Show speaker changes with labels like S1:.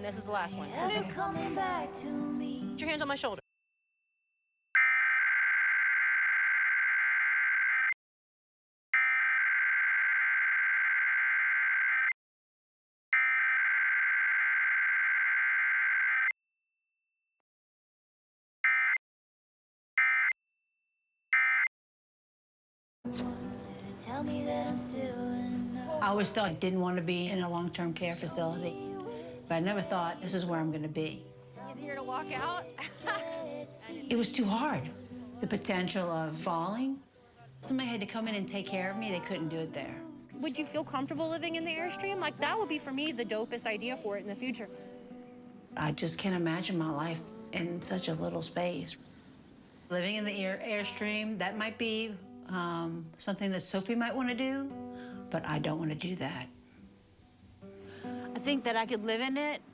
S1: and this is the last one.
S2: Ever coming back to me.
S1: Put your hands on my shoulder.
S2: Tell me that I'm still enough.
S3: I always thought I didn't want to be in a long-term care facility, but I never thought this is where I'm going to be.
S1: Easier to walk out.
S3: It was too hard. The potential of falling. Somebody had to come in and take care of me. They couldn't do it there.
S1: Would you feel comfortable living in the Airstream? Like, that would be, for me, the dopest idea for it in the future.
S3: I just can't imagine my life in such a little space. Living in the Airstream, that might be something that Sophie might want to do, but I don't want to do that.
S4: I think that I could live in it